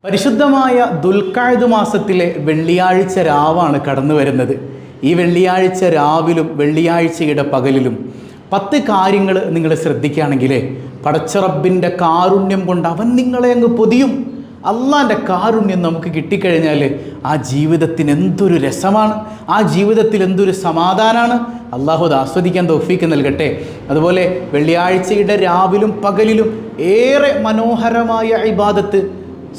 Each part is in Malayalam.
പരിശുദ്ധമായ ദുൽഖഅദ് മാസത്തിലെ വെള്ളിയാഴ്ച രാവാണ് കടന്നു വരുന്നത്. ഈ വെള്ളിയാഴ്ച രാവിലും വെള്ളിയാഴ്ചയുടെ പകലിലും 10 കാര്യങ്ങൾ നിങ്ങൾ ശ്രദ്ധിക്കുകയാണെങ്കിൽ പടച്ചറബിൻ്റെ കാരുണ്യം കൊണ്ട് അവൻ നിങ്ങളെ അങ്ങ് പൊതിയും. അള്ളാൻ്റെ കാരുണ്യം നമുക്ക് കിട്ടിക്കഴിഞ്ഞാൽ ആ ജീവിതത്തിന് എന്തൊരു രസമാണ്, ആ ജീവിതത്തിൽ എന്തൊരു സമാധാനമാണ്. അള്ളാഹു അത് ആസ്വദിക്കാൻ തൗഫീക്ക് നൽകട്ടെ. അതുപോലെ വെള്ളിയാഴ്ചയുടെ രാവിലും പകലിലും ഏറെ മനോഹരമായ ഇബാദത്ത്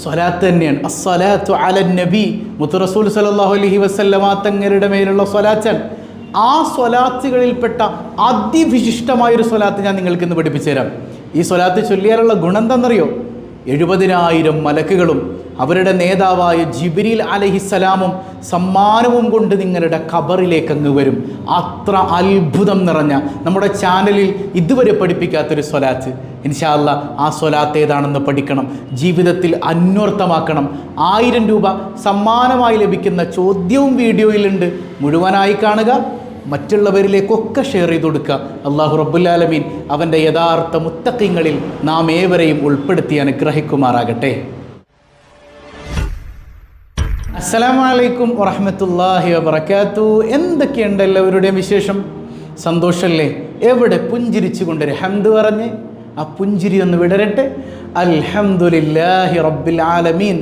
സ്വലാത്ത് തന്നെയാണ്. അസ്സലാത്തു അലൻ നബി, മുത്ത് റസൂൽ സല്ലല്ലാഹു അലൈഹി വസല്ലമ തങ്ങളുടെ മേലുള്ള സ്വലാത്താണ്. ആ സ്വലാത്തുകളിൽപ്പെട്ട അതിവിശിഷ്ടമായൊരു സ്വലാത്ത് ഞാൻ നിങ്ങൾക്ക് ഇന്ന് പഠിപ്പിച്ചു തരാം. ഈ സ്വലാത്ത് ചൊല്ലിയാലുള്ള ഗുണം എന്താണെന്നറിയോ? 70,000 മലക്കുകളും അവരുടെ നേതാവായ ജിബ്രീൽ അലൈഹിസ്സലാമും സമ്മാനവും കൊണ്ട് നിങ്ങളുടെ ഖബറിലേക്ക് അങ്ങ് വരും. അത്ര അത്ഭുതം നിറഞ്ഞ നമ്മുടെ ചാനലിൽ ഇതുവരെ പഠിപ്പിക്കാത്തൊരു സ്വലാത്ത്. ഇൻഷാ അല്ലാഹ് ആ സ്വലാത്ത് ഏതാണെന്ന് പഠിക്കണം, ജീവിതത്തിൽ അന്വർത്ഥമാക്കണം. 1000 രൂപ സമ്മാനമായി ലഭിക്കുന്ന ചോദ്യവും വീഡിയോയിലുണ്ട്. മുഴുവനായി കാണുക, മറ്റുള്ളവരിലേക്കൊക്കെ ഷെയർ ചെയ്ത് കൊടുക്കുക. അല്ലാഹു റബ്ബുൽ ആലമീൻ അവൻ്റെ യഥാർത്ഥ മുത്തഖീങ്ങളിൽ നാം ഏവരെയും ഉൾപ്പെടുത്തി അനുഗ്രഹിക്കുമാറാകട്ടെ. അസ്സലാമു അലൈക്കും വറഹ്മത്തുള്ളാഹി വബറകാതുഹു. എന്തൊക്കെയുണ്ട് എല്ലാവരുടെയും വിശേഷം? സന്തോഷമല്ലേ? എവിടെ പുഞ്ചിരിച്ചു കൊണ്ടൊരു ഹംദ് പറഞ്ഞ് ആ പുഞ്ചിരി ഒന്ന് വിടരട്ടെ. അൽഹംദുലില്ലാഹി റബ്ബിൽ ആലമീൻ.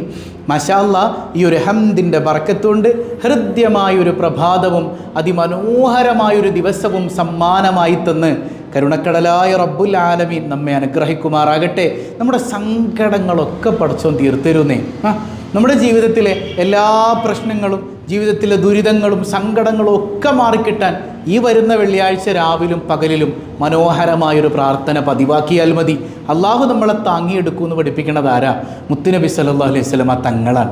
മാഷാ അല്ലാഹ്, ഈ ഒരു ഹംദിൻ്റെ ബർക്കത്തുകൊണ്ട് ഹൃദ്യമായൊരു പ്രഭാതവും അതിമനോഹരമായൊരു ദിവസവും സമ്മാനമായി തന്ന് കരുണക്കടലായ റബ്ബുൽ ആലമീൻ നമ്മെ അനുഗ്രഹിക്കുമാറാകട്ടെ. നമ്മുടെ സങ്കടങ്ങളൊക്കെ പടച്ചോൻ തീർത്തരുന്നേ. നമ്മുടെ ജീവിതത്തിലെ എല്ലാ പ്രശ്നങ്ങളും, ജീവിതത്തിലെ ദുരിതങ്ങളും സങ്കടങ്ങളും ഒക്കെ മാറിക്കിട്ടാൻ ഈ വരുന്ന വെള്ളിയാഴ്ച രാവിലും പകലിലും മനോഹരമായൊരു പ്രാർത്ഥന പതിവാക്കിയാൽ മതി. അള്ളാഹു നമ്മളെ താങ്ങിയെടുക്കുമെന്ന് പഠിപ്പിക്കണത് ആരാ? മുത്തുനബി സല്ലല്ലാഹു അലൈഹി വസല്ലമ തങ്ങളാണ്.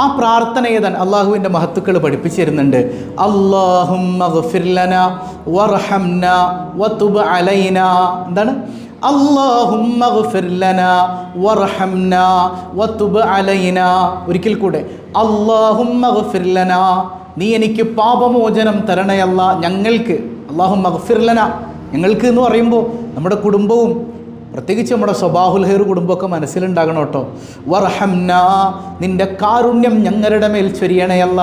ആ പ്രാർത്ഥന ഏതാണ്? അള്ളാഹുവിൻ്റെ മഹത്തുക്കൾ പഠിപ്പിച്ചു തരുന്നുണ്ട്. അല്ലാഹുമ്മ ഗ്ഫിർ ലനാ വർഹംനാ വതുബ് അലൈനാ. എന്താണ്? അല്ലാഹുമ്മ ഗ്ഫിർ ലനാ വർഹംനാ വതുബ് അലൈനാ. ഒരിക്കൽ കൂടെ, അല്ലാഹുമ്മ ഗ്ഫിർ ലനാ, നീ എനിക്ക് പാപമോചനം തരണയല്ല ഞങ്ങൾക്ക്. അല്ലാഹുമ്മ ഗ്ഫിർ ലനാ, ഞങ്ങൾക്ക് എന്ന് പറയുമ്പോൾ നമ്മുടെ കുടുംബവും പ്രത്യേകിച്ച് നമ്മുടെ സ്വബാഹുൽ ഖൈർ കുടുംബമൊക്കെ മനസ്സിലുണ്ടാകണം കേട്ടോ. വർഹംനാ, നിൻ്റെ കാരുണ്യം ഞങ്ങളുടെ മേൽ ചൊരിയണയല്ല.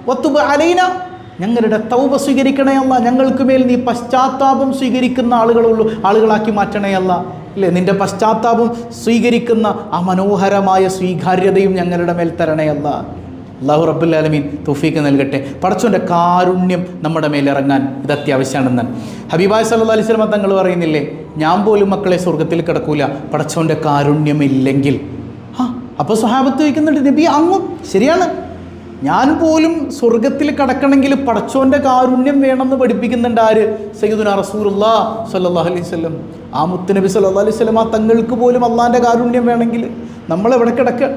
വതുബ് അലൈന, ഞങ്ങളുടെ തൗബ സ്വീകരിക്കണയല്ല, ഞങ്ങൾക്ക് മേൽ നീ പശ്ചാത്താപം സ്വീകരിക്കുന്ന ആളുകളാക്കി മാറ്റണയല്ല. ഇല്ലേ, നിൻ്റെ പശ്ചാത്താപം സ്വീകരിക്കുന്ന ആ മനോഹരമായ സ്വീകാര്യതയും ഞങ്ങളുടെ മേൽ തരണയല്ല. അല്ലാഹു റബ്ബുൽ ആലമീൻ തൗഫീക്ക് നൽകട്ടെ. പടച്ചോൻ്റെ കാരുണ്യം നമ്മുടെ മേലിറങ്ങാൻ ഇത് അത്യാവശ്യമാണെന്നാണ് ഹബീബായ സല്ലല്ലാഹു അലൈഹി വസല്ലം തങ്ങൾ പറയുന്നില്ലേ, ഞാൻ പോലും മക്കളെ സ്വർഗത്തിൽ കിടക്കൂല പടച്ചോൻ്റെ കാരുണ്യമില്ലെങ്കിൽ. അപ്പോൾ സ്വഹാബത്ത് ചോദിക്കുന്നുണ്ട്, നബി അങ്ങും ശരിയാണ്, ഞാൻ പോലും സ്വർഗത്തിൽ കടക്കണമെങ്കിൽ പടച്ചോൻ്റെ കാരുണ്യം വേണമെന്ന് പഠിപ്പിക്കുന്നുണ്ട് ആര്? സയ്യിദുനാ റസൂലുള്ളാഹി സ്വല്ലല്ലാഹു അലൈഹി വസല്ലം. ആ മുത്തുനബി സല്ലല്ലാഹു അലൈഹി വസല്ലം ആ തങ്ങൾക്ക് പോലും അള്ളാൻ്റെ കാരുണ്യം വേണമെങ്കിൽ നമ്മളെവിടെ കിടക്കുക?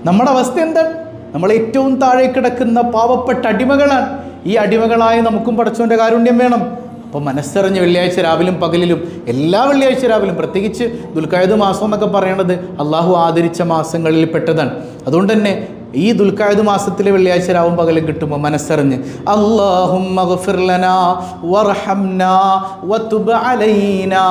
നമ്മുടെ അവസ്ഥ എന്താണ്? നമ്മൾ ഏറ്റവും താഴെ കിടക്കുന്ന പാവപ്പെട്ട അടിമകളാണ്. ഈ അടിമകളായ നമുക്കും പടച്ചോൻ്റെ കാരുണ്യം വേണം. അപ്പോൾ മനസ്സറിഞ്ഞ് വെള്ളിയാഴ്ച രാവിലും പകലിലും, എല്ലാ വെള്ളിയാഴ്ച രാവിലും, പ്രത്യേകിച്ച് ദുൽഖഅദ് മാസം എന്നൊക്കെ പറയണത് അള്ളാഹു ആദരിച്ച മാസങ്ങളിൽ പെട്ടതാണ്. അതുകൊണ്ട് തന്നെ ഈ ദുൽഖഅദ് മാസത്തിലെ വെള്ളിയാഴ്ച രാവും പകലും കിട്ടുമ്പോൾ മനസ്സറിഞ്ഞ് അല്ലാഹുമ്മ ഗ്ഫിർ ലനാ വർഹംനാ വതുബ് അലൈനാ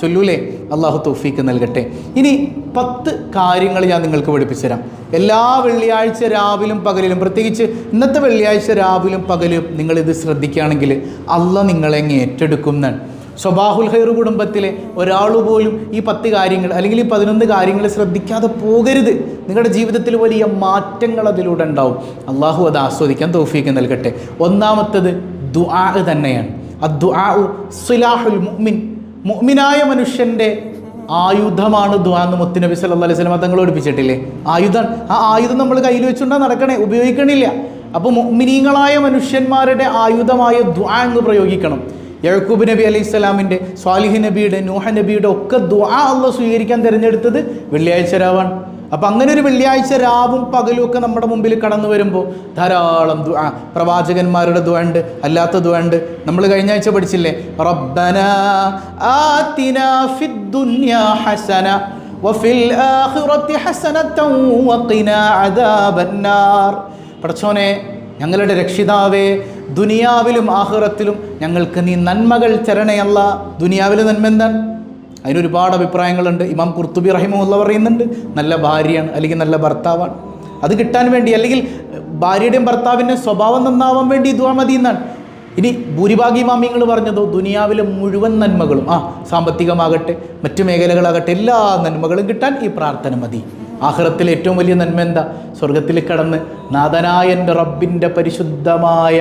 ചൊല്ലൂലേ. അള്ളാഹു തൗഫീക്ക് നൽകട്ടെ. ഇനി 10 കാര്യങ്ങൾ ഞാൻ നിങ്ങൾക്ക് പഠിപ്പിച്ചു തരാം. എല്ലാ വെള്ളിയാഴ്ച രാവിലും പകലിലും, പ്രത്യേകിച്ച് ഇന്നത്തെ വെള്ളിയാഴ്ച രാവിലും പകലും നിങ്ങളിത് ശ്രദ്ധിക്കുകയാണെങ്കിൽ അള്ളാഹ് നിങ്ങളെ ഏറ്റെടുക്കും എന്നാണ്. സ്വബാഹുൽ ഖൈർ കുടുംബത്തിലെ ഒരാൾ പോലും ഈ 10 കാര്യങ്ങൾ അല്ലെങ്കിൽ ഈ 11 കാര്യങ്ങൾ ശ്രദ്ധിക്കാതെ പോകരുത്. നിങ്ങളുടെ ജീവിതത്തിൽ വലിയ മാറ്റങ്ങൾ അതിലൂടെ ഉണ്ടാവും. അള്ളാഹു അത് ആസ്വദിക്കാൻ തൗഫീക്ക് നൽകട്ടെ. ഒന്നാമത്തത് ദുആ തന്നെയാണ്. അദ്ദുആഉ സിലാഹുൽ മുഅ്മിൻ. മുഅ്മിനായ മനുഷ്യൻ്റെ ആയുധമാണ് ദുആ എന്ന് മുത്തുനബി സല്ലല്ലാഹു അലൈഹി വസല്ലം തങ്ങൾ പഠിപ്പിച്ചിട്ടില്ലേ? ആയുധം. ആ ആയുധം നമ്മൾ കയ്യിൽ വെച്ചുകൊണ്ടാണ് നടക്കണേ, ഉപയോഗിക്കണില്ല. അപ്പോൾ മുഅ്മിനീങ്ങളായ മനുഷ്യന്മാരുടെ ആയുധമായ ദുആ എന്ന് പ്രയോഗിക്കണം. യഅ്ഖൂബ് നബി അലൈഹിസ്സലാമിൻ്റെ, സ്വാലിഹ് നബിയുടെ, നൂഹ നബിയുടെ ഒക്കെ ദുആ അല്ലാഹ് സ്വീകരിക്കാൻ തിരഞ്ഞെടുത്തത് വെള്ളിയാഴ്ച രാവാണ്. അപ്പം അങ്ങനെ ഒരു വെള്ളിയാഴ്ച രാവും പകലും ഒക്കെ നമ്മുടെ മുമ്പിൽ കടന്നു വരുമ്പോൾ ധാരാളം ദുആ, പ്രവാചകന്മാരുടെ ദുആ ഉണ്ട്, അല്ലാത്ത ദുആ ഉണ്ട്. നമ്മൾ കഴിഞ്ഞ ആഴ്ച പഠിച്ചില്ലേ, റബ്ബനാ ആതിനാ ഫിദ്ദുനിയാ ഹസന വഫിൽ ആഖിറതി ഹസനതൻ വഖിനാ അദാബന്നാർ. പടച്ചോനെ, ഞങ്ങളുടെ രക്ഷിതാവേ, ദുനിയാവിലും ആഖിറത്തിലും ഞങ്ങൾക്ക് നീ നന്മകൾ തരണയല്ല. ദുനിയാവിലെ നന്മ എന്താണ്? അതിനൊരുപാട് അഭിപ്രായങ്ങളുണ്ട്. ഇമാം ഖുർത്തുബി റഹിമഹുള്ള പറയുന്നുണ്ട് നല്ല ഭാര്യയാണ് അല്ലെങ്കിൽ നല്ല ഭർത്താവാണ്. അത് കിട്ടാൻ വേണ്ടി, അല്ലെങ്കിൽ ഭാര്യയുടെയും ഭർത്താവിൻ്റെയും സ്വഭാവം നന്നാവാൻ വേണ്ടി ദുആ മതി എന്നാണ്. ഇനി ഭൂരിഭാഗം ഇമാമിങ്ങൾ പറഞ്ഞതോ ദുനിയാവിലെ മുഴുവൻ നന്മകളും, സാമ്പത്തികമാകട്ടെ മറ്റു മേഖലകളാകട്ടെ, എല്ലാ നന്മകളും കിട്ടാൻ ഈ പ്രാർത്ഥന മതി. ആഖിറത്തിലെ ഏറ്റവും വലിയ നന്മ എന്താ? സ്വർഗത്തിൽ കടന്ന് നാഥനായ എൻ്റെ റബ്ബിൻ്റെ പരിശുദ്ധമായ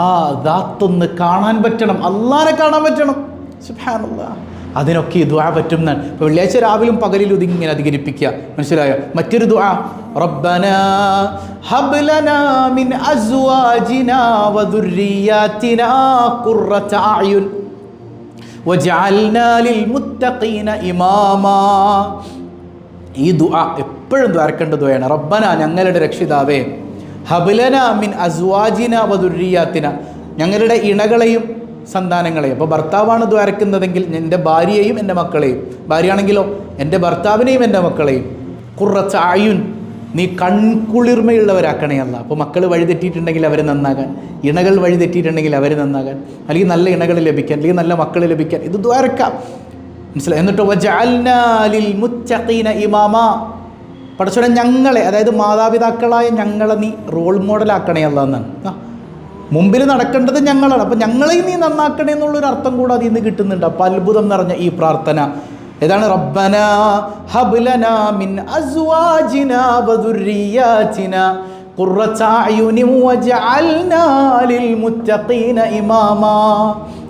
ആ ദാത്തൊന്ന് കാണാൻ പറ്റണം, അള്ളാനെ കാണാൻ പറ്റണം. സുബ്ഹാനല്ലാഹ്. അതിനൊക്കെ ഈ ദുആ പറ്റും എന്നാണ്. ഇപ്പോൾ വെള്ളിയാഴ്ച രാവിലും പകലിലും ഇതിങ്ങനെ അധികരിപ്പിക്കുക. മനസ്സിലായോ? മറ്റൊരു ദുആ, റബ്ബനാ ഹബ് ലനാ മിൻ അസ്വാജിനാ വദുർരിയാതിനാ ഖുർറത അയുൻ വജഅൽനാ ലിൽ മുത്തഖീന ഇമാമാ. ഈ ദുആ എപ്പോഴും ദ്വാരക്കേണ്ട ദുആയാണ്. റബ്ബന, ഞങ്ങളുടെ രക്ഷിതാവേ, ഹബ്ലന മിൻ അസ്വാജിന വദുർരിയാത്തിന, ഞങ്ങളുടെ ഇണകളെയും സന്താനങ്ങളെയും. അപ്പോൾ ഭർത്താവാണ് ദ്വാരക്കുന്നതെങ്കിൽ എൻ്റെ ഭാര്യയെയും എൻ്റെ മക്കളെയും, ഭാര്യയാണെങ്കിലോ എൻ്റെ ഭർത്താവിനെയും എൻ്റെ മക്കളെയും, ഖുർറത അയുൻ, നീ കൺകുളിർമയുള്ളവരാക്കണേ അല്ല. അപ്പോൾ മക്കൾ വഴിതെറ്റിയിട്ടുണ്ടെങ്കിൽ അവർ നന്നാകാൻ, ഇണകൾ വഴിതെറ്റിയിട്ടുണ്ടെങ്കിൽ അവർ നന്നാകാൻ, അല്ലെങ്കിൽ നല്ല ഇണകൾ ലഭിക്കാൻ, അല്ലെങ്കിൽ നല്ല മക്കൾ ലഭിക്കാൻ ഇത് ദ്വാരക്കാം. മനസ്സിലായി? എന്നിട്ട് വജഅൽനാ ലിൽ മുത്തഖീന ഇമാമാ, പടച്ചോനെ ഞങ്ങളെ, അതായത് മാതാപിതാക്കളായ ഞങ്ങളെ നീ റോൾ മോഡലാക്കണേ അല്ല എന്നാണ്. മുമ്പിൽ നടക്കേണ്ടത് ഞങ്ങളാണ്, അപ്പം ഞങ്ങളെയും നീ നന്നാക്കണേ എന്നുള്ളൊരു അർത്ഥം കൂടെ അതിൽ നിന്ന് കിട്ടുന്നുണ്ട്. അപ്പം അത്ഭുതം നിറഞ്ഞ ഈ പ്രാർത്ഥന ഏതാണ്? റബ്ബനാ ഹബ് ലനാ മിൻ അസ്വാജിനാ വദുർരിയാതിനാ ഖുർറത അയുനി വജഅൽനാ ലിൽ മുത്തഖീന ഇമാമാ.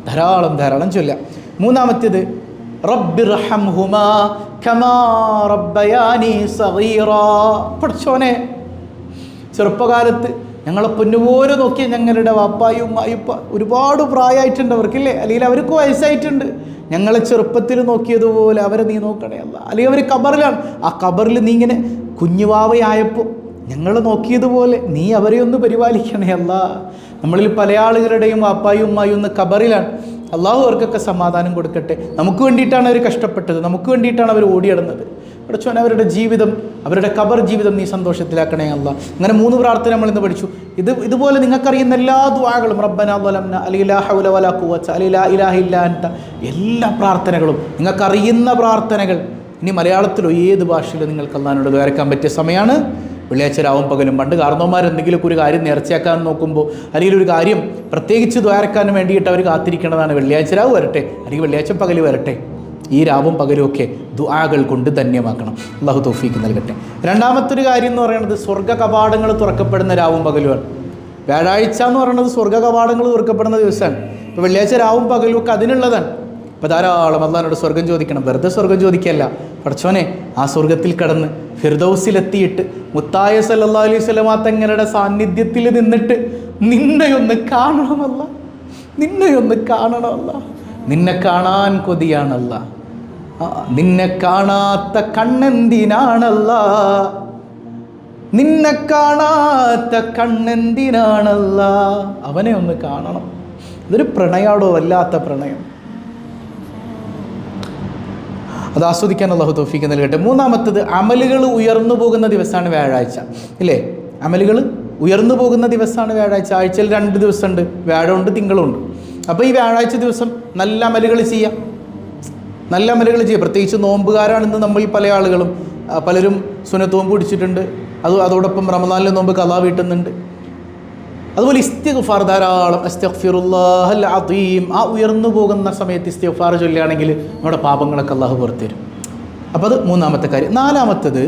ധാരാളം ചൊല്ലാം. മൂന്നാമത്തേത്, റബ്ബിർഹംഹുമാ കമാ റബ്ബയാനി സഗീറാ. പടച്ചോനെ, ചെറുപ്പകാലത്ത് ഞങ്ങളെ പൊന്നുപോലെ നോക്കിയ ഞങ്ങളുടെ വാപ്പായും ഉമ്മായും ഒരുപാട് പ്രായമായിട്ടുണ്ട് അവർക്കില്ലേ, അല്ലെങ്കിൽ അവർക്ക് വയസ്സായിട്ടുണ്ട്. ഞങ്ങളെ ചെറുപ്പത്തിൽ നോക്കിയതുപോലെ അവരെ നീ നോക്കണേ അല്ല. അല്ലെങ്കിൽ അവർ കബറിലാണ്, ആ കബറിൽ നീ ഇങ്ങനെ കുഞ്ഞുവാവയായപ്പോൾ ഞങ്ങൾ നോക്കിയതുപോലെ നീ അവരെ ഒന്ന് പരിപാലിക്കണേ അല്ല. നമ്മളിൽ പല ആളുകളുടെയും വാപ്പായും ഉമ്മായും ഒന്ന് കബറിലാണ്. അള്ളാഹു അവർക്കൊക്കെ സമാധാനം കൊടുക്കട്ടെ. നമുക്ക് വേണ്ടിയിട്ടാണ് അവർ കഷ്ടപ്പെട്ടത്, നമുക്ക് വേണ്ടിയിട്ടാണ് അവർ ഓടിയിടുന്നത്. പഠിച്ചോൻ അവരുടെ ജീവിതം, അവരുടെ ഖബർ ജീവിതം നീ സന്തോഷത്തിലാക്കണേ അല്ല. അങ്ങനെ 3 പ്രാർത്ഥന നമ്മൾ ഇന്ന് പഠിച്ചു. ഇതുപോലെ നിങ്ങൾക്കറിയുന്ന എല്ലാ ദുആകളും, റബ്ബനാ വലംന, അലി ലാ ഹൗല വലാ ഖുവത, അലി ലാ ഇലാഹ ഇല്ലാ അൻത, എല്ലാ പ്രാർത്ഥനകളും നിങ്ങൾക്കറിയുന്ന പ്രാർത്ഥനകൾ ഇനി മലയാളത്തിലോ ഏത് ഭാഷയിലോ നിങ്ങൾക്ക് അള്ളാഹിനോട് ദ്വാരക്കാൻ പറ്റിയ സമയമാണ് വെള്ളിയാഴ്ച രാവും പകലും. പണ്ട് കാരണവന്മാർ എന്തെങ്കിലുമൊക്കെ ഒരു കാര്യം നേർച്ചയാക്കാൻ നോക്കുമ്പോൾ, അല്ലെങ്കിൽ ഒരു കാര്യം പ്രത്യേകിച്ച് ദ്വാരക്കാൻ വേണ്ടിയിട്ട് അവർ കാത്തിരിക്കേണ്ടതാണ്. വെള്ളിയാഴ്ച രാവ് വരട്ടെ, അല്ലെങ്കിൽ വെള്ളിയാഴ്ച പകൽ വരട്ടെ. ഈ രാവും പകലും ഒക്കെ ദുആകൾ കൊണ്ട് ധന്യമാക്കണം. അള്ളാഹു തൗഫീക്ക് നൽകട്ടെ. രണ്ടാമത്തൊരു കാര്യം എന്ന് പറയുന്നത് സ്വർഗ്ഗ കവാടങ്ങൾ തുറക്കപ്പെടുന്ന രാവും പകലുമാണ്. വ്യാഴാഴ്ച എന്ന് പറയുന്നത് സ്വർഗ്ഗ കവാടങ്ങൾ തുറക്കപ്പെടുന്ന ദിവസമാണ്. ഇപ്പോൾ വെള്ളിയാഴ്ച രാവും പകലും ഒക്കെ അതിനുള്ളതാണ്. അപ്പോൾ ധാരാളം അള്ളാഹിനോട് സ്വർഗം ചോദിക്കണം. വെറുതെ സ്വർഗം ചോദിക്കല്ല. പടച്ചോനെ, ആ സ്വർഗത്തിൽ കടന്ന് ഫിർദൗസിലെത്തിയിട്ട് മുത്തായ സല്ലല്ലാഹു അലൈഹി വസല്ലമ തങ്ങളുടെ സാന്നിധ്യത്തിൽ നിന്നിട്ട് നിന്നെയൊന്ന് കാണണമല്ല, നിന്നെയൊന്ന് കാണണമല്ല. നിന്നെ കാണാൻ കൊതിയാണല്ല, നിന്നെ കാണാത്ത കണ്ണെന്തിനാണല്ല, നിന്നെ കാണാത്ത കണ്ണെന്തിനാണല്ല. അവനെ ഒന്ന് കാണണം. ഇതൊരു പ്രണയാടോ, വല്ലാത്ത പ്രണയം. അത് ആസ്വദിക്കാൻ അല്ലാഹു തൗഫീഖ് നൽകട്ടെ. മൂന്നാമത്തത്, അമലുകൾ ഉയർന്നു പോകുന്ന ദിവസമാണ് വ്യാഴാഴ്ച, ഇല്ലേ? അമലുകൾ ഉയർന്നു പോകുന്ന ദിവസമാണ് വ്യാഴാഴ്ച. ആഴ്ചയിൽ 2 ദിവസമുണ്ട്, വ്യാഴമുണ്ട്, തിങ്കളുണ്ട്. അപ്പോൾ ഈ വ്യാഴാഴ്ച ദിവസം നല്ല അമലുകൾ ചെയ്യാം, നല്ല അമലുകൾ ചെയ്യുക. പ്രത്യേകിച്ച് നോമ്പുകാരാണെന്ന് നമ്മൾ പല ആളുകളും, പലരും സുന്നത്ത് നോമ്പ് പിടിച്ചിട്ടുണ്ട്. അതോടൊപ്പം റമദാനിലെ നോമ്പ് ഖളാ വീട്ടുന്നുണ്ട്. അതുപോലെ ഇസ്തിഗ്ഫാർ ധാരാളം, അസ്തഗ്ഫിറുല്ലാഹൽ അദീം, ആ ഉയർന്നു പോകുന്ന സമയത്ത് ഇസ്തിഗ്ഫാർ ചൊല്ലുകയാണെങ്കിൽ നമ്മുടെ പാപങ്ങളൊക്കെ അല്ലാഹു പുറത്തുതരും. അപ്പോൾ അത് മൂന്നാമത്തെ കാര്യം. നാലാമത്തത്,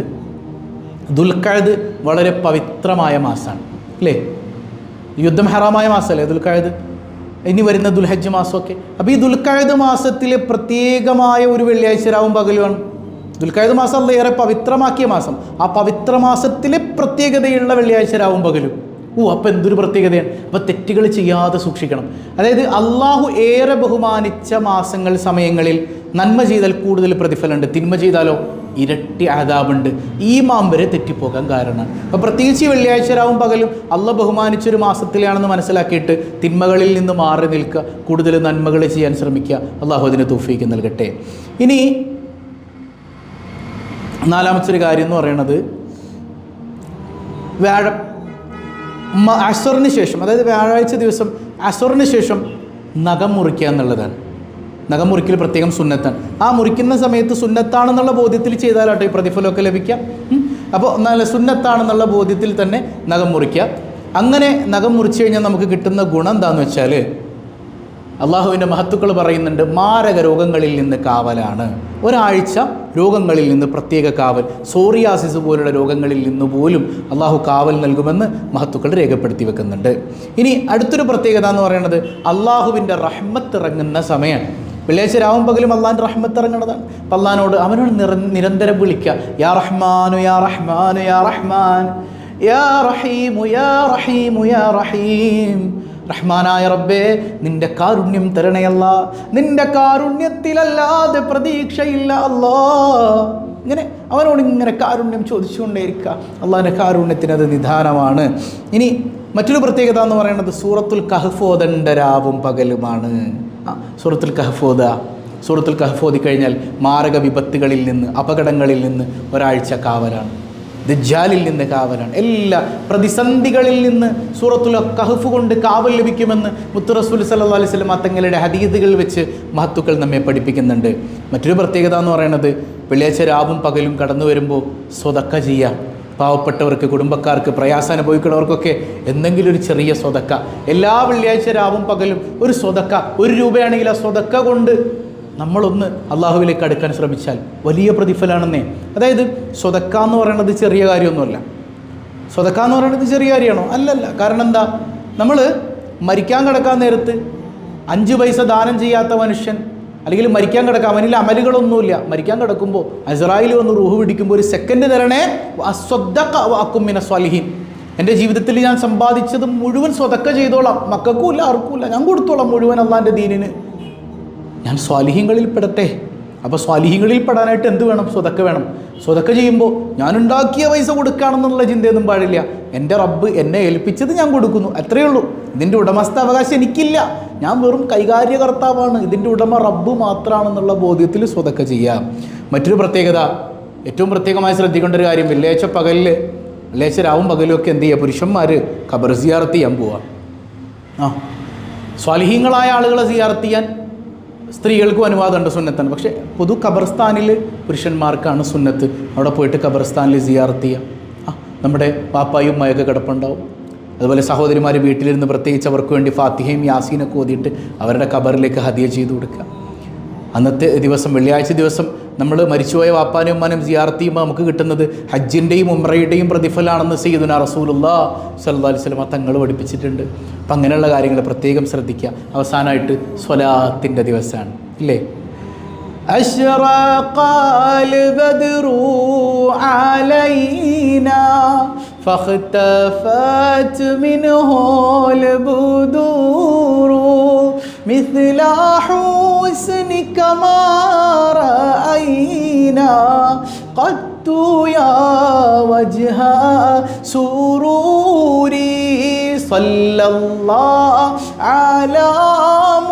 ദുൽഖഅദ് വളരെ പവിത്രമായ മാസമാണ്, അല്ലേ? യുദ്ധം ഹറാമായ മാസമല്ലേ ദുൽഖഅദ്? ഇനി വരുന്ന ദുൽഹജ്ജ് മാസമൊക്കെ. അപ്പോൾ ഈ ദുൽഖഅദ് മാസത്തിലെ പ്രത്യേകമായ ഒരു വെള്ളിയാഴ്ച രാവും പകലുമാണ്. ദുൽഖഅദ് മാസം അല്ല ഏറെ പവിത്രമാക്കിയ മാസം. ആ പവിത്ര മാസത്തിലെ പ്രത്യേകതയുള്ള വെള്ളിയാഴ്ച രാവും പകലും. അപ്പോൾ എന്തൊരു പ്രത്യേകതയാണ്. അപ്പോൾ തെറ്റുകൾ ചെയ്യാതെ സൂക്ഷിക്കണം. അതായത് അള്ളാഹു ഏറെ ബഹുമാനിച്ച മാസങ്ങൾ, സമയങ്ങളിൽ നന്മ ചെയ്താൽ കൂടുതൽ പ്രതിഫലമുണ്ട്, തിന്മ ചെയ്താലോ ഇരട്ടി അദാബുണ്ട്. ഈ വരെ തെറ്റിപ്പോകാൻ കാരണമാണ്. അപ്പോൾ പ്രത്യേകിച്ച് വെള്ളിയാഴ്ച രാവും പകലും അള്ളാഹ് ബഹുമാനിച്ചൊരു മാസത്തിലാണെന്ന് മനസ്സിലാക്കിയിട്ട് തിന്മകളിൽ നിന്ന് മാറി നിൽക്കുക, കൂടുതൽ നന്മകൾ ചെയ്യാൻ ശ്രമിക്കുക. അള്ളാഹു അതിന് തൗഫീഖ് നൽകട്ടെ. ഇനി നാലാമത്തെ ഒരു കാര്യം എന്ന് പറയുന്നത്, അസറിന് ശേഷം, അതായത് വ്യാഴാഴ്ച ദിവസം അസറിന് ശേഷം നഖം മുറിക്കുക എന്നുള്ളതാണ്. നഖം മുറിക്കൽ പ്രത്യേകം സുന്നത്താണ്. ആ മുറിക്കുന്ന സമയത്ത് സുന്നത്താണെന്നുള്ള ബോധ്യത്തിൽ ചെയ്താലാട്ടോ ഈ പ്രതിഫലമൊക്കെ ലഭിക്കാം. അപ്പോൾ നല്ല സുന്നത്താണെന്നുള്ള ബോധ്യത്തിൽ തന്നെ നഖം മുറിക്കുക. അങ്ങനെ നഖം മുറിച്ച് കഴിഞ്ഞാൽ നമുക്ക് കിട്ടുന്ന ഗുണം എന്താണെന്ന് വെച്ചാൽ, അള്ളാഹുവിൻ്റെ മഹത്തുക്കൾ പറയുന്നുണ്ട്, മാരക രോഗങ്ങളിൽ നിന്ന് കാവലാണ്. ഒരാഴ്ച രോഗങ്ങളിൽ നിന്ന് പ്രത്യേക കാവൽ, സോറിയാസിസ് പോലുള്ള രോഗങ്ങളിൽ നിന്ന് പോലും അള്ളാഹു കാവൽ നൽകുമെന്ന് മഹത്തുക്കൾ രേഖപ്പെടുത്തി വെക്കുന്നുണ്ട്. ഇനി അടുത്തൊരു പ്രത്യേകത എന്ന് പറയുന്നത് അള്ളാഹുവിൻ്റെ റഹ്മത്ത് ഇറങ്ങുന്ന സമയമാണ്. വെള്ളിയാഴ്ച രാവും പകലും അള്ളാഹിൻ്റെ റഹ്മത്ത് ഇറങ്ങുന്നതാണ്. അപ്പം അള്ളാഹിനോട് അവനോട് നിരന്തരം വിളിക്കുക, യാ റഹ്മാനു യാ റഹ്മാനു യാ റഹ്മാൻ, യാ റഹീമു യാ റഹീമു യാ റഹീം. റഹ്മാനായ റബ്ബേ, നിന്റെ കാരുണ്യം തരണയല്ല, നിന്റെ കാരുണ്യത്തിലല്ലാതെ പ്രതീക്ഷയില്ല അല്ലാ. ഇങ്ങനെ അവനോട് ഇങ്ങനെ കാരുണ്യം ചോദിച്ചുകൊണ്ടേയിരിക്കുക. അള്ളാഹിൻ്റെ കാരുണ്യത്തിന് അത് നിദാനമാണ്. ഇനി മറ്റൊരു പ്രത്യേകത എന്ന് പറയുന്നത് സൂറത്തുൽ കഹ്ഫ് ഓതേണ്ട രാവും പകലുമാണ്. സൂറത്തുൽ കഹ്ഫ് ഓതുക. സൂറത്തുൽ കഹ്ഫ് ഓതി കഴിഞ്ഞാൽ മാരക വിപത്തുകളിൽ നിന്ന്, അപകടങ്ങളിൽ നിന്ന് ഒരാഴ്ച കാവലാണ്. ദജ്ജാലിൽ നിന്ന് കാവലാണ്. എല്ലാ പ്രതിസന്ധികളിൽ നിന്ന് സൂറത്തുൽ കഹ്ഫ് കൊണ്ട് കാവൽ ലഭിക്കുമെന്ന് മുത്ത് റസൂൽ സല്ലല്ലാഹു അലൈഹി വസല്ലം തങ്ങളുടെ ഹദീസുകൾ വെച്ച് മഹത്തുക്കൾ നമ്മെ പഠിപ്പിക്കുന്നുണ്ട്. മറ്റൊരു പ്രത്യേകത എന്ന് പറയുന്നത് വെള്ളിയാഴ്ച രാവും പകലും കടന്നു വരുമ്പോൾ സ്വതക്ക ചെയ്യുക. പാവപ്പെട്ടവർക്ക്, കുടുംബക്കാർക്ക്, പ്രയാസം അനുഭവിക്കുന്നവർക്കൊക്കെ എന്തെങ്കിലും ഒരു ചെറിയ സ്വതക്ക. എല്ലാ വെള്ളിയാഴ്ച രാവും പകലും ഒരു സ്വതക്ക, 1 രൂപയാണെങ്കിൽ ആ സ്വതക്ക കൊണ്ട് നമ്മളൊന്ന് അള്ളാഹുവിലേക്ക് അടുക്കാൻ ശ്രമിച്ചാൽ വലിയ പ്രതിഫലമാണെന്നേ. അതായത് സ്വതക്ക എന്ന് പറയുന്നത് ചെറിയ കാര്യമൊന്നുമല്ല. സ്വതക്ക എന്ന് പറയുന്നത് ചെറിയ കാര്യമാണോ? അല്ലല്ല. കാരണം എന്താ, നമ്മൾ മരിക്കാൻ കിടക്കാൻ നേരത്ത് 5 പൈസ ദാനം ചെയ്യാത്ത മനുഷ്യൻ, അല്ലെങ്കിൽ മരിക്കാൻ കിടക്കുക, അവനിൽ അമലുകളൊന്നുമില്ല, മരിക്കാൻ കിടക്കുമ്പോൾ അസ്രായിൽ വന്ന് റൂഹ് പിടിക്കുമ്പോൾ ഒരു സെക്കൻഡ് തരണേ, അസ്വദ്ദഖ വഅകും മിന സ്വാലിഹീൻ, എൻ്റെ ജീവിതത്തിൽ ഞാൻ സമ്പാദിച്ചത് മുഴുവൻ സ്വതക്ക ചെയ്തോളാം, മക്കൾക്കുമില്ല ആർക്കുമില്ല, ഞാൻ കൊടുത്തോളാം മുഴുവൻ അള്ളാഹിൻ്റെ ദീനിന്, ഞാൻ സ്വാലിഹീങ്ങളിൽ പെടട്ടെ. അപ്പോൾ സ്വാലിഹീങ്ങളിൽ പെടാനായിട്ട് എന്ത് വേണം? സ്വതക്ക വേണം. സ്വതക്ക ചെയ്യുമ്പോൾ ഞാനുണ്ടാക്കിയ പൈസ കൊടുക്കുകയാണെന്നുള്ള ചിന്തയൊന്നും പാടില്ല. എൻ്റെ റബ്ബ് എന്നെ ഏൽപ്പിച്ചത് ഞാൻ കൊടുക്കുന്നു, അത്രയേ ഉള്ളൂ. ഇതിൻ്റെ ഉടമസ്ഥാവകാശം എനിക്കില്ല, ഞാൻ വെറും കൈകാര്യകർത്താവാണ്, ഇതിൻ്റെ ഉടമ റബ്ബ് മാത്രമാണെന്നുള്ള ബോധ്യത്തിൽ സ്വതക്ക ചെയ്യാം. മറ്റൊരു പ്രത്യേകത, ഏറ്റവും പ്രത്യേകമായി ശ്രദ്ധിക്കേണ്ട ഒരു കാര്യം, വെള്ളിയാഴ്ച പകലിൽ, വെള്ളിയാഴ്ച രാവും പകലും ഒക്കെ എന്ത് ചെയ്യുക? പുരുഷന്മാർ ഖബർ സിയാറത്ത് ചെയ്യാൻ പോവുക. സ്വാലിഹീങ്ങളായ ആളുകളെ സിയാറത്ത് ചെയ്യാൻ സ്ത്രീകൾക്കും അനുവാദമുണ്ട്, സുന്നത്താണ്. പക്ഷേ പൊതു ഖബർസ്ഥാനിൽ പുരുഷന്മാർക്കാണ് സുന്നത്ത്. അവിടെ പോയിട്ട് ഖബർസ്ഥാനിൽ സിയാറത്ത് ചെയ്യാം. നമ്മുടെ പാപ്പായും ഉമ്മയൊക്കെ കിടപ്പുണ്ടാവും. അതുപോലെ സഹോദരിമാർ വീട്ടിലിരുന്ന് പ്രത്യേകിച്ച് അവർക്ക് വേണ്ടി ഫാത്തിഹയും യാസീനൊക്കെ ഓതിയിട്ട് അവരുടെ ഖബറിലേക്ക് ഹദിയ ചെയ്ത് കൊടുക്കുക. അന്നത്തെ ദിവസം, വെള്ളിയാഴ്ച ദിവസം, നമ്മൾ മരിച്ചുപോയ വാപ്പാനും ഉമ്മാനും സിയാറത്ത് ചെയ്യുമ്പോൾ നമുക്ക് കിട്ടുന്നത് ഹജ്ജിൻ്റെയും ഉംറയുടെയും പ്രതിഫലമാണെന്ന് സയ്യിദുനാ റസൂലുള്ളാഹി സ്വല്ലല്ലാഹു അലൈഹി വസല്ലം തങ്ങൾ പഠിപ്പിച്ചിട്ടുണ്ട്. അപ്പം അങ്ങനെയുള്ള കാര്യങ്ങൾ പ്രത്യേകം ശ്രദ്ധിക്കുക. അവസാനമായിട്ട് സ്വലാത്തിൻ്റെ ദിവസമാണ്, ഇല്ലേ? അശ്റഖൽ ബദ്റു അലൈനാ ഫഖ്തഫത് മിൻഹുൽ ബുദൂറു مثل حسنك ما رأينا قد يا وجه سروري صلى الله على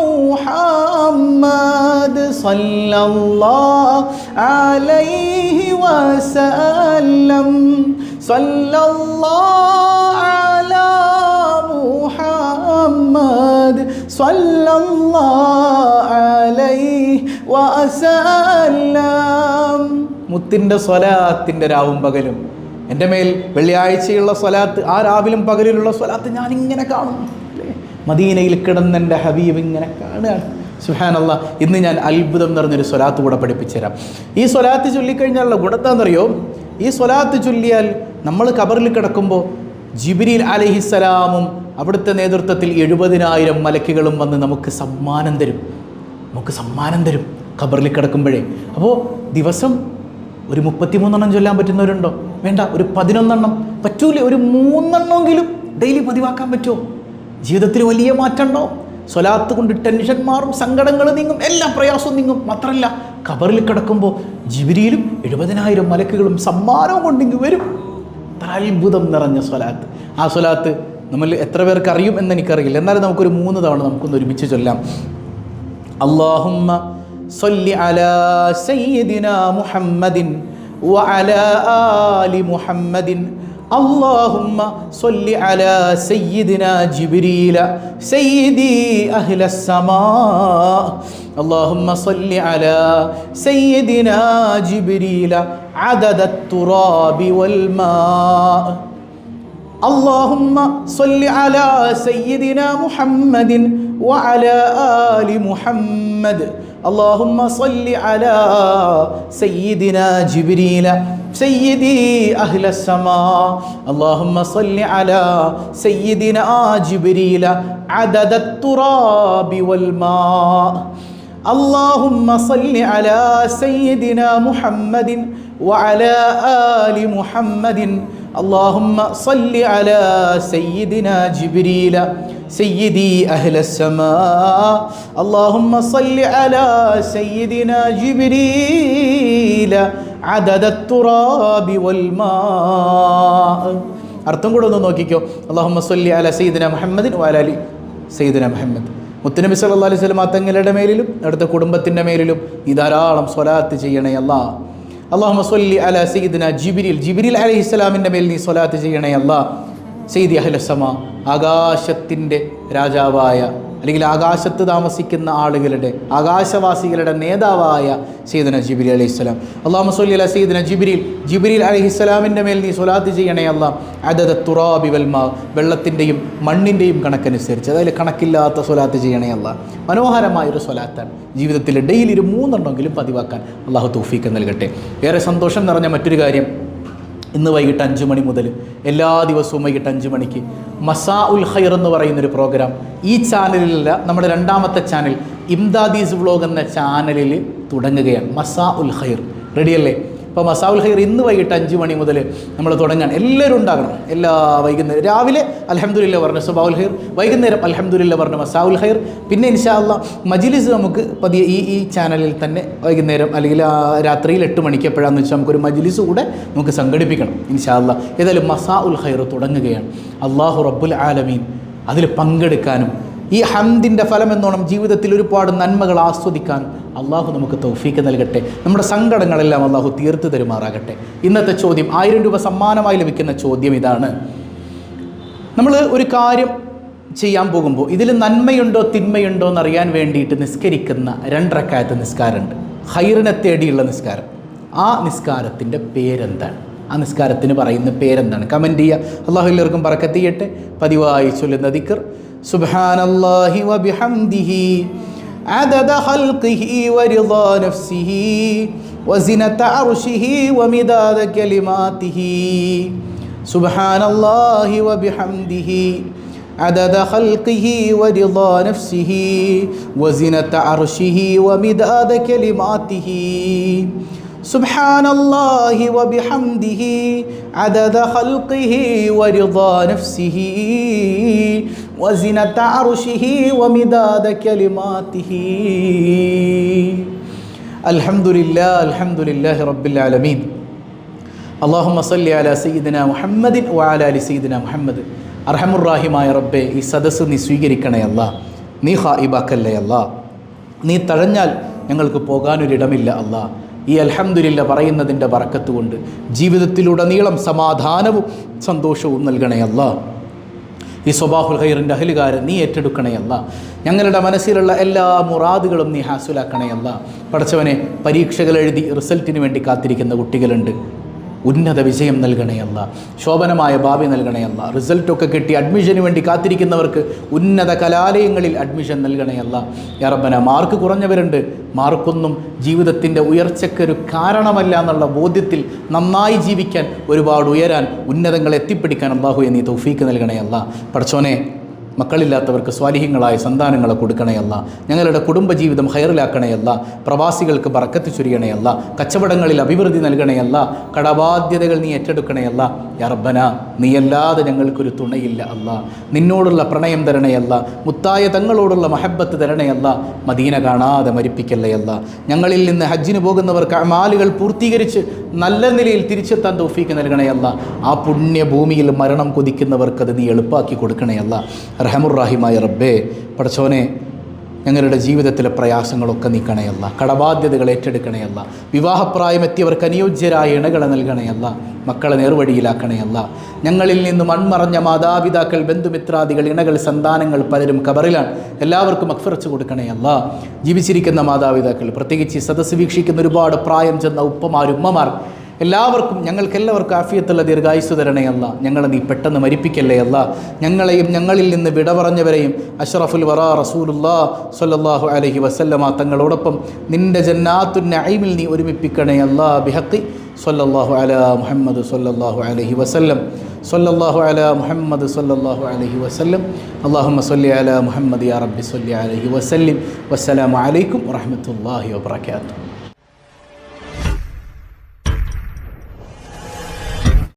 محمد صلى الله عليه وسلم صلى الله على محمد صلى الله عليه وسلم. മുത്തിൻ്റെ സ്വലാത്തിൻ്റെ രാവും പകലും എൻ്റെ മേൽ വെള്ളിയാഴ്ചയുള്ള സ്വലാത്ത്, ആ രാവിലും പകലിലുള്ള സ്വലാത്ത് ഞാനിങ്ങനെ കാണും. മദീനയിൽ കിടന്ന് എൻ്റെ ഹബീബ് ഇങ്ങനെ കാണുകയാണ്. സുബ്ഹാനല്ലാഹ്. ഇന്ന് ഞാൻ അത്ഭുതം നിറഞ്ഞൊരു സ്വലാത്ത് കൂടെ പഠിപ്പിച്ചു തരാം. ഈ സ്വലാത്ത് ചൊല്ലിക്കഴിഞ്ഞാലുള്ള ഗുണത്താണെന്നറിയോ? ഈ സ്വലാത്ത് ചൊല്ലിയാൽ നമ്മൾ ഖബറിൽ കിടക്കുമ്പോൾ ജിബ്രീൽ അലൈഹിസ്സലാമും അവിടുത്തെ നേതൃത്വത്തിൽ 70,000 മലക്കുകളും വന്ന് നമുക്ക് സമ്മാനം തരും ഖബറിൽ കിടക്കുമ്പോഴേ. അപ്പോൾ ദിവസം ഒരു 33 ചൊല്ലാൻ പറ്റുന്നവരുണ്ടോ? വേണ്ട, ഒരു 11 പറ്റൂല, ഒരു 3 ഡെയിലി പതിവാക്കാൻ പറ്റുമോ? ജീവിതത്തിൽ വലിയ മാറ്റം ഉണ്ടാവും. സ്വലാത്ത് കൊണ്ട് ടെൻഷൻ മാറും, സങ്കടങ്ങൾ നീങ്ങും, എല്ലാ പ്രയാസവും നീങ്ങും. മാത്രമല്ല ഖബറിൽ കിടക്കുമ്പോൾ ജിബ്രീലും 70,000 മലക്കുകളും സമ്മാനവും കൊണ്ടിങ്ങ് വരും. അത്ഭുതം നിറഞ്ഞ സ്വലാത്ത്. ആ സ്വലാത്ത് നമ്മൾ എത്ര പേർക്ക് അറിയും എന്ന് എനിക്കറിയില്ല, എന്നാലും നമുക്കൊരു 3 തവണ നമുക്കൊന്ന് ഒരുമിച്ച് ചൊല്ലാം. അല്ലാഹുമ്മ സ്വല്ലി അലാ സയ്യിദിനാ മുഹമ്മദിൻ വഅലാ ആലി മുഹമ്മദിൻ اللهم صل على سيدنا جبريل سيدي أهل السماء اللهم صل على سيدنا جبريل عدد التراب والماء اللهم صل على سيدنا محمد وعلى آل محمد اللهم صل على سيدنا جبريل سيدي أهل السماء اللهم صل على سيدنا جبريل عدد التراب والماء اللهم صل على سيدنا محمد وعلى آل محمد اللهم صل على سيدنا جبريل سيدي أهل السماء اللهم صل على سيدنا جبريل عدد التراب والماء. അർത്ഥം കൂടെ ഒന്ന് നോക്കിക്കോ. അല്ലാഹുമ്മ സ്വല്ലി അലാ സയ്യിദിന മുഹമ്മദിൻ വഅലാ അലി സയ്യിദിന മുഹമ്മദ്. മുത്തുനബി സല്ലല്ലാഹു അലൈഹി വസല്ലം തങ്ങളുടെ മേലിലും അടുത്ത കുടുംബത്തിൻ്റെ മേലിലും നീ ധാരാളം സ്വലാത്ത് ചെയ്യണേ അല്ലാ. അല്ലാഹുമ്മ സ്വല്ലി അലാ സയ്യിദിന ജിബ്രീൽ അലൈഹിസ്സലാമിൻ്റെ മേൽ നീ സ്വലാത്ത് ചെയ്യണേ അല്ലാ. സയ്യിദി അഹ്ലസ്സമാ, ആകാശത്തിൻ്റെ രാജാവായ അല്ലെങ്കിൽ ആകാശത്ത് താമസിക്കുന്ന ആളുകളുടെ ആകാശവാസികളുടെ നേതാവായ സയ്യിദന ജിബ്രീൽ അലൈഹിസ്സലാം. അല്ലാഹുമ്മ സ്വല്ലി അലാ സയ്യിദന ജിബ്രീൽ അലൈഹിസ്സലാമിൻ്റെ മേൽ നീ സ്വലാത്ത് ചെയ്യണേ അല്ലാ. അദദ തുറാബി വൽ മാ, വെള്ളത്തിൻ്റെയും മണ്ണിൻ്റെയും കണക്കനുസരിച്ച്, അതായത് കണക്കില്ലാത്ത സ്വലാത്ത് ചെയ്യണേ അല്ലാ. മനോഹരമായൊരു സ്വലാത്താണ്. ജീവിതത്തിൽ ഡെയിലി ഒരു 3 എണ്ണമെങ്കിലും പതിവാക്കാൻ അള്ളാഹു തൗഫീക്ക് നൽകട്ടെ. ഏറെ സന്തോഷം നിറഞ്ഞ മറ്റൊരു കാര്യം, ഇന്ന് വൈകിട്ട് 5 മണി മുതൽ എല്ലാ ദിവസവും വൈകിട്ട് 5 മണിക്ക് മസാ ഉൽ ഖൈർ എന്ന് പറയുന്നൊരു പ്രോഗ്രാം ഈ ചാനലിലല്ല, നമ്മുടെ 2ാമത്തെ ചാനൽ ഇംദാദീസ് വ്ളോഗ് എന്ന ചാനലിൽ തുടങ്ങുകയാണ്. മസാ ഉൽ ഖൈർ റെഡിയല്ലേ? അപ്പോൾ മസാ ഉൽ ഖൈർ ഇന്ന് വൈകിട്ട് 5 മണി മുതൽ നമ്മൾ തുടങ്ങാൻ എല്ലാവരും ഉണ്ടാകണം. എല്ലാ വൈകുന്നേരം രാവിലെ അൽഹംദുലില്ലാ പറഞ്ഞ സുബാ ഉൽ ഖൈർ, വൈകുന്നേരം അൽഹംദുലില്ലാ പറഞ്ഞ മസാ ഉൽ ഖൈർ. പിന്നെ ഇൻഷാ അല്ലാഹ് മജ്ലിസ് നമുക്ക് പതിയെ ഈ ചാനലിൽ തന്നെ വൈകുന്നേരം അല്ലെങ്കിൽ രാത്രിയിൽ 8 മണിക്ക് എപ്പോഴാണെന്ന് വെച്ചാൽ നമുക്കൊരു മജ്ലിസ് കൂടെ നമുക്ക് സംഘടിപ്പിക്കണം ഇൻഷാ അല്ലാഹ്. ഏതായാലും മസാ ഉൽ ഖൈർ തുടങ്ങുകയാണ്. അല്ലാഹു റബ്ബുൽ ആലമീൻ അതിൽ പങ്കെടുക്കാനും ഈ ഹംദിൻ്റെ ഫലം എന്നോണം ജീവിതത്തിൽ ഒരുപാട് നന്മകൾ ആസ്വദിക്കാനും അള്ളാഹു നമുക്ക് തൗഫീക്ക് നൽകട്ടെ. നമ്മുടെ സങ്കടങ്ങളെല്ലാം അള്ളാഹു തീർത്ത് തരുമാറാകട്ടെ. ഇന്നത്തെ ചോദ്യം, 1000 രൂപ സമ്മാനമായി ലഭിക്കുന്ന ചോദ്യം ഇതാണ്. നമ്മൾ ഒരു കാര്യം ചെയ്യാൻ പോകുമ്പോൾ ഇതിൽ നന്മയുണ്ടോ തിന്മയുണ്ടോ എന്നറിയാൻ വേണ്ടിയിട്ട് നിസ്കരിക്കുന്ന 2 റക്അത്ത് നിസ്കാരമുണ്ട്. ഖൈറിനെ തേടിയുള്ള നിസ്കാരം. ആ നിസ്കാരത്തിൻ്റെ പേരെന്താണ്? ആ നിസ്കാരത്തിന് പറയുന്ന പേരെന്താണ്? കമൻറ്റ് ചെയ്യുക. അള്ളാഹു എല്ലാവർക്കും ബറക്കത്ത് ചെയ്യട്ടെ. പതിവായി ചൊല്ലുന്ന ദിക്ർ സുബ്ഹാനല്ലാഹി വബിഹംദിഹി عدد خلقه ورضا نفسه وزنة عرشه ومداد كلماته سبحان الله وبحمده عدد خلقه ورضا نفسه وزنة عرشه ومداد كلماته سبحان الله وبحمده عدد خلقه ورضا نفسه وزنة عرشه ومداد كلماته الحمد لله رب العالمين اللهم صل على سيدنا محمد وعلى آل سيدنا محمد. അർഹമുറാഹിമായ റബ്ബേ, ഈ സദസ്സ് നീ സ്വീകരിക്കണേ അല്ലാ. നീ ഖായിബാക്കല്ലേ അല്ലാ. നീ തഴഞ്ഞാൽ ഞങ്ങൾക്ക് പോകാനൊരിടമില്ല അല്ലാ. ഈ അൽഹംദുലില്ലാ പറയുന്നതിൻ്റെ ബറക്കത്ത് കൊണ്ട് ജീവിതത്തിലുടനീളം സമാധാനവും സന്തോഷവും നൽകണേ അല്ലാ. ഈ സ്വബാഹുൽ ഖൈറിൻ്റെ അഹ്ലുകാരൻ നീ ഏറ്റെടുക്കണേ അല്ലാ. ഞങ്ങളുടെ മനസ്സിലുള്ള എല്ലാ മുറാദുകളും നീ ഹാസുലാക്കണേ അല്ലാ. പടച്ചവനെ, പരീക്ഷകൾ എഴുതി റിസൾട്ടിന് വേണ്ടി കാത്തിരിക്കുന്ന കുട്ടികളുണ്ട്. ഉന്നത വിജയം നൽകണേ അല്ലാ. ശോഭനമായ ഭാവി നൽകണേ അല്ലാ. റിസൾട്ടൊക്കെ കിട്ടി അഡ്മിഷന് വേണ്ടി കാത്തിരിക്കുന്നവർക്ക് ഉന്നത കലാലയങ്ങളിൽ അഡ്മിഷൻ നൽകണേ അല്ലാ. യാ റബ്ബന, മാർക്ക് കുറഞ്ഞവരുണ്ട്. മാർക്കൊന്നും ജീവിതത്തിൻ്റെ ഉയർച്ചയ്ക്കൊരു കാരണമല്ല എന്നുള്ള ബോധ്യത്തിൽ നന്നായി ജീവിക്കാൻ, ഒരുപാട് ഉയരാൻ, ഉന്നതങ്ങൾ എത്തിപ്പിടിക്കാൻ അല്ലാഹുവേ നീ തൗഫീക്ക് നൽകണേ അല്ലാ. പടച്ചോനെ, മക്കളില്ലാത്തവർക്ക് സ്വാലിഹ്യങ്ങളായ സന്താനങ്ങളെ കൊടുക്കണേ അല്ലാ. ഞങ്ങളുടെ കുടുംബജീവിതം ഖൈറിലാക്കണേ അല്ലാ. പ്രവാസികൾക്ക് ബറക്കത്ത് ചൊരിയണേ അല്ലാ. കച്ചവടങ്ങളിൽ അഭിവൃദ്ധി നൽകണേ അല്ലാ. കടബാധ്യതകൾ നീ ഏറ്റെടുക്കണേ അല്ലാ. യാ റബ്ബന, നീയല്ലാതെ ഞങ്ങൾക്കൊരു തുണയില്ല അല്ലാ. നിന്നോടുള്ള പ്രണയം തരണേ അല്ലാ. മുത്തായ തങ്ങളോടുള്ള മഹബത്ത് തരണേ അല്ലാ. മദീന കാണാതെ മരിപ്പിക്കല്ലേ അല്ലാ. ഞങ്ങളിൽ നിന്ന് ഹജ്ജിന് പോകുന്നവർക്ക് അമാലുകൾ പൂർത്തീകരിച്ച് നല്ല നിലയിൽ തിരിച്ചെത്താൻ തൗഫീക്ക് നൽകണേ അല്ലാ. ആ പുണ്യഭൂമിയിൽ മരണം കൊതിക്കുന്നവർക്കത് നീ എളുപ്പാക്കി കൊടുക്കണേ അല്ലാ. റഹമുറാഹിമായ റബ്ബേ, പടച്ചോനെ, ഞങ്ങളുടെ ജീവിതത്തിലെ പ്രയാസങ്ങളൊക്കെ നീക്കണയല്ല, കടബാധ്യതകൾ ഏറ്റെടുക്കണയല്ല, വിവാഹപ്രായമെത്തിയവർക്ക് അനുയോജ്യരായ ഇണകളെ നൽകണയല്ല, മക്കളെ നേർവഴിയിലാക്കണയല്ല. ഞങ്ങളിൽ നിന്ന് മൺമറഞ്ഞ മാതാപിതാക്കൾ, ബന്ധുമിത്രാദികൾ, ഇണകൾ, സന്താനങ്ങൾ പലരും ഖബറിലാണ്. എല്ലാവർക്കും മഗ്ഫിറത്ത് കൊടുക്കണയല്ല. ജീവിച്ചിരിക്കുന്ന മാതാപിതാക്കൾ, പ്രത്യേകിച്ച് ഈ സദസ്സ് വീക്ഷിക്കുന്ന ഒരുപാട് പ്രായം ചെന്ന ഉപ്പമാർ, ഉമ്മമാർ, എല്ലാവർക്കും ഞങ്ങൾക്കെല്ലാവർക്കും ആഫിയത്തുള്ള ദീർഘായുസ്സ് തരണയല്ല. ഞങ്ങളെ നീ പെട്ടെന്ന് മരിപ്പിക്കല്ലേ അല്ല. ഞങ്ങളെയും ഞങ്ങളിൽ നിന്ന് വിട പറഞ്ഞവരെയും അഷ്റഫുൽ വറാ റസൂലുള്ളാഹി സ്വല്ലല്ലാഹു അലൈഹി വസല്ലമ തങ്ങളോടൊപ്പം നിൻ്റെ ജന്നാത്തുൻ നഈമിൽ നീ ഒരുമിപ്പിക്കണേ അല്ലാ. ബിഹഖി സ്വല്ലല്ലാഹു അലാ മുഹമ്മദ് സ്വല്ലല്ലാഹു അലൈഹി വസല്ലം. സ്വല്ലല്ലാഹു അലാ മുഹമ്മദ് സ്വല്ലല്ലാഹു അലൈഹി വസല്ലം. അല്ലാഹുമ്മ സ്വല്ലി അലാ മുഹമ്മദ് യാ റബ്ബി സ്വല്ലി അലൈഹി വസല്ലിം. വസ്സലാമു അലൈക്കും വറഹ്മത്തുള്ളാഹി വബറകാതുഹു.